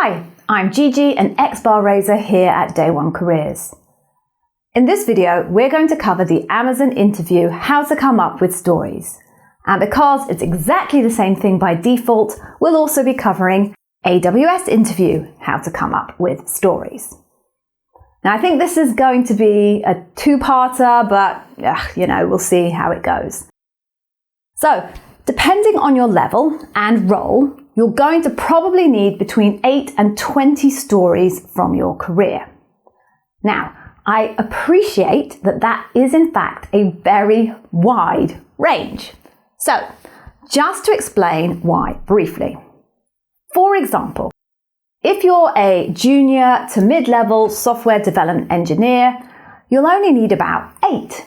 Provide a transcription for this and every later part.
Hi, I'm Gigi, an ex-bar raiser here at Day One Careers. In this video, we're going to cover the Amazon interview, how to come up with stories. And because it's exactly the same thing by default, we'll also be covering AWS interview, how to come up with stories. Now, I think this is going to be a two-parter, but we'll see how it goes. So, depending on your level and role, you're going to probably need between 8 and 20 stories from your career. Now, I appreciate that that is in fact a very wide range. So, just to explain why briefly. For example, if you're a junior to mid-level software development engineer, you'll only need about 8.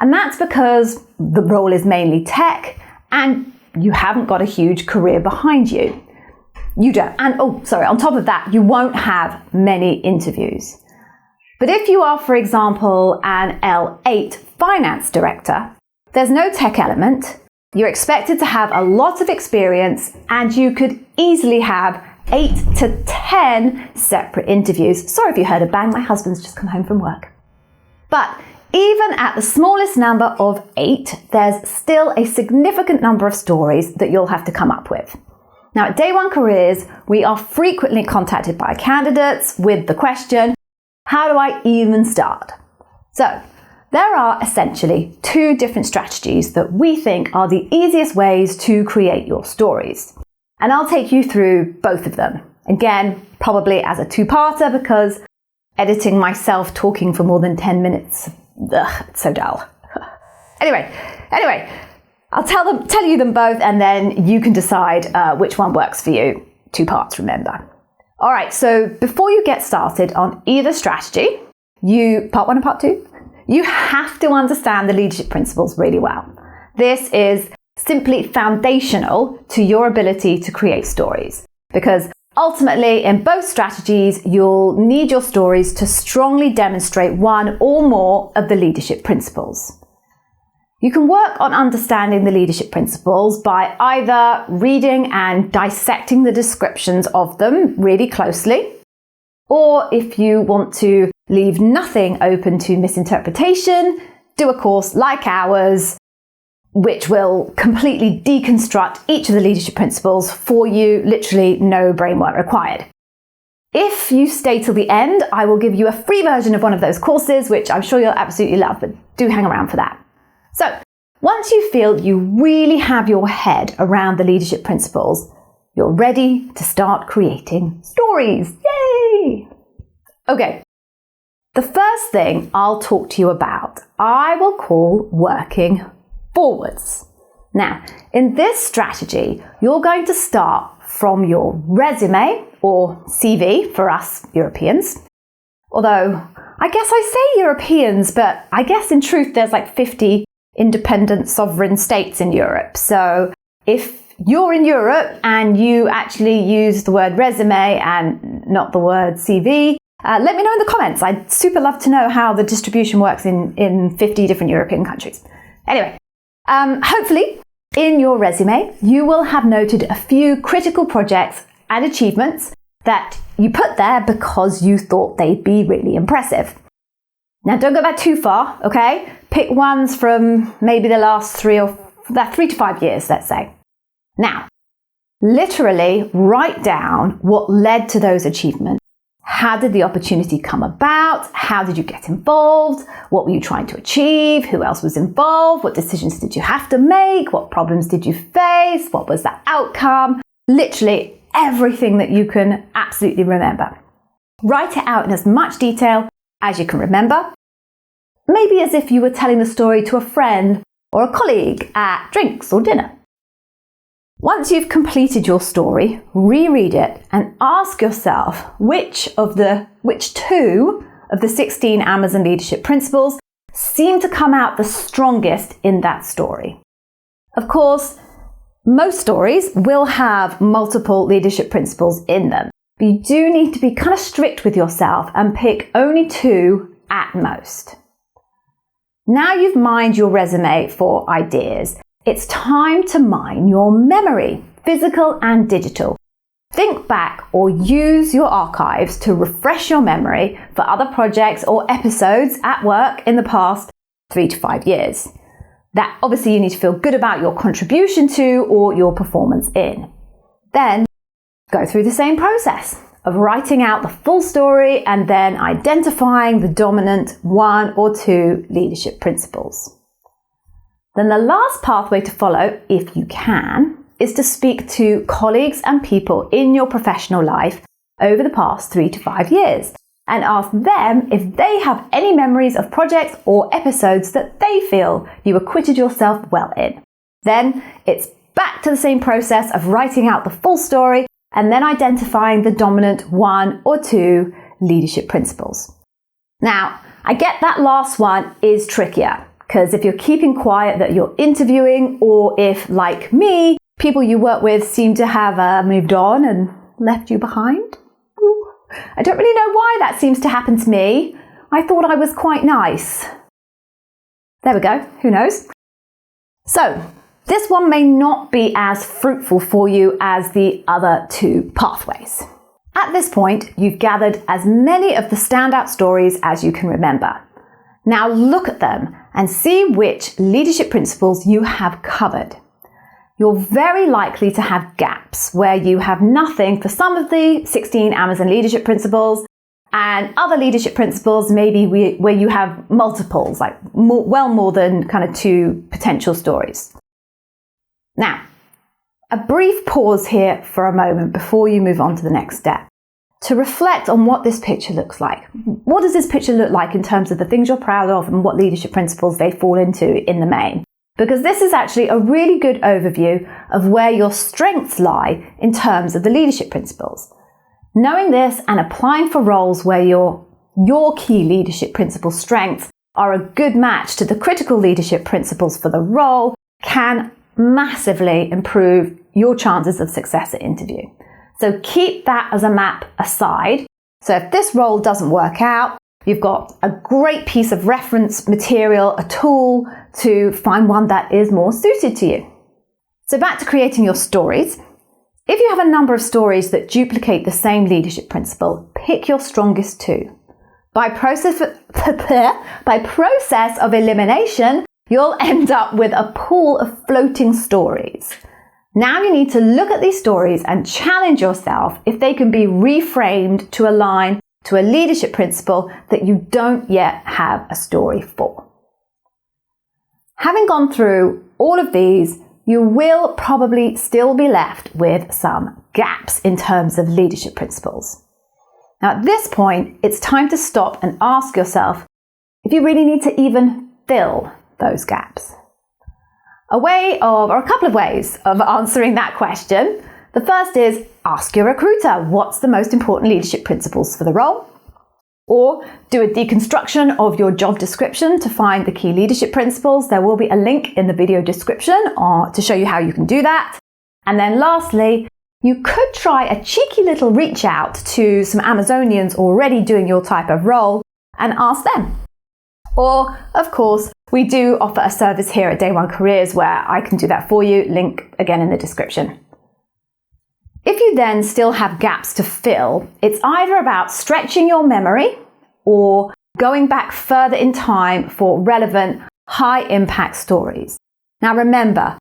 And that's because the role is mainly tech and you haven't got a huge career behind you. You don't. And on top of that, you won't have many interviews. But if you are, for example, an L8 finance director, there's no tech element, you're expected to have a lot of experience, and you could easily have 8 to 10 separate interviews. Sorry if you heard a bang, my husband's just come home from work. But even at the smallest number of 8, there's still a significant number of stories that you'll have to come up with. Now, at Day One Careers, we are frequently contacted by candidates with the question, how do I even start? So, there are essentially 2 different strategies that we think are the easiest ways to create your stories. And I'll take you through both of them. Again, probably as a two-parter because editing myself talking for more than 10 minutes, it's so dull. Anyway, I'll tell you them both and then you can decide which one works for you. 2 parts, remember. All right, so before you get started on either strategy, part 1 and part 2, you have to understand the leadership principles really well. This is simply foundational to your ability to create stories because ultimately in both strategies, you'll need your stories to strongly demonstrate one or more of the leadership principles. You can work on understanding the leadership principles by either reading and dissecting the descriptions of them really closely, or if you want to leave nothing open to misinterpretation, do a course like ours, which will completely deconstruct each of the leadership principles for you, literally no brain work required. If you stay till the end, I will give you a free version of one of those courses, which I'm sure you'll absolutely love, but do hang around for that. So, once you feel you really have your head around the leadership principles, you're ready to start creating stories. Yay! Okay, the first thing I'll talk to you about, I will call working forwards. Now, in this strategy, you're going to start from your resume or CV for us Europeans. Although, I guess I say Europeans, but I guess in truth there's like 50 independent sovereign states in Europe. So if you're in Europe and you actually use the word resume and not the word CV, let me know in the comments. I'd super love to know how the distribution works in 50 different European countries. Anyway, hopefully in your resume, you will have noted a few critical projects and achievements that you put there because you thought they'd be really impressive. Now, don't go back too far, okay? Pick ones from maybe the last 3 to 5 years, let's say. Now, literally write down what led to those achievements. How did the opportunity come about? How did you get involved? What were you trying to achieve? Who else was involved? What decisions did you have to make? What problems did you face? What was the outcome? Literally everything that you can absolutely remember. Write it out in as much detail as you can remember. Maybe as if you were telling the story to a friend or a colleague at drinks or dinner. Once you've completed your story, reread it and ask yourself which 2 of the 16 Amazon leadership principles seem to come out the strongest in that story. Of course, most stories will have multiple leadership principles in them, but you do need to be kind of strict with yourself and pick only 2 at most. Now you've mined your resume for ideas. It's time to mine your memory, physical and digital. Think back or use your archives to refresh your memory for other projects or episodes at work in the past 3 to 5 years. That obviously you need to feel good about your contribution to or your performance in. Then go through the same process of writing out the full story and then identifying the dominant 1 or 2 leadership principles. Then the last pathway to follow, if you can, is to speak to colleagues and people in your professional life over the past 3 to 5 years and ask them if they have any memories of projects or episodes that they feel you acquitted yourself well in. Then it's back to the same process of writing out the full story and then identifying the dominant 1 or 2 leadership principles. Now, I get that last one is trickier because if you're keeping quiet that you're interviewing, or if, like me, people you work with seem to have moved on and left you behind. I don't really know why that seems to happen to me. I thought I was quite nice. There we go, who knows? So, this one may not be as fruitful for you as the other 2 pathways. At this point, you've gathered as many of the standout stories as you can remember. Now look at them and see which leadership principles you have covered. You're very likely to have gaps where you have nothing for some of the 16 Amazon leadership principles, and other leadership principles maybe where you have multiples, like well more than kind of 2 potential stories. Now, a brief pause here for a moment before you move on to the next step, to reflect on what this picture looks like. What does this picture look like in terms of the things you're proud of and what leadership principles they fall into in the main? Because this is actually a really good overview of where your strengths lie in terms of the leadership principles. Knowing this and applying for roles where your key leadership principle strengths are a good match to the critical leadership principles for the role can massively improve your chances of success at interview. So keep that as a map aside. So if this role doesn't work out, you've got a great piece of reference material, a tool to find one that is more suited to you. So back to creating your stories. If you have a number of stories that duplicate the same leadership principle, pick your strongest 2. By process of elimination, you'll end up with a pool of floating stories. Now you need to look at these stories and challenge yourself if they can be reframed to align to a leadership principle that you don't yet have a story for. Having gone through all of these, you will probably still be left with some gaps in terms of leadership principles. Now at this point, it's time to stop and ask yourself if you really need to even fill those gaps. A couple of ways of answering that question. The first is ask your recruiter what's the most important leadership principles for the role, or do a deconstruction of your job description to find the key leadership principles. There will be a link in the video description to show you how you can do that. And then lastly, you could try a cheeky little reach out to some Amazonians already doing your type of role and ask them. Or, of course, we do offer a service here at Day One Careers where I can do that for you, link again in the description. If you then still have gaps to fill, it's either about stretching your memory or going back further in time for relevant, high-impact stories. Now remember,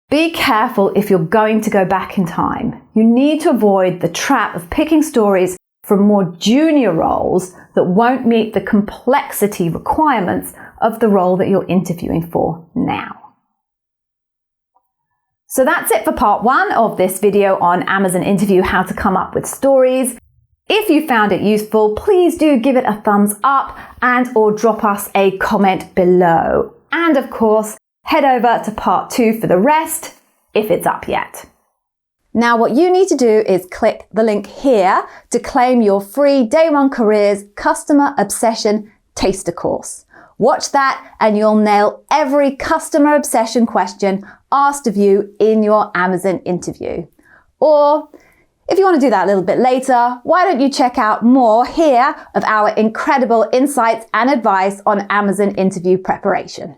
be careful if you're going to go back in time. You need to avoid the trap of picking stories from more junior roles that won't meet the complexity requirements of the role that you're interviewing for now. So that's it for part 1 of this video on Amazon Interview, how to come up with stories. If you found it useful, please do give it a thumbs up and or drop us a comment below. And of course, head over to part 2 for the rest, if it's up yet. Now what you need to do is click the link here to claim your free Day One Careers Customer Obsession Taster course. Watch that and you'll nail every customer obsession question asked of you in your Amazon interview. Or if you want to do that a little bit later, why don't you check out more here of our incredible insights and advice on Amazon interview preparation.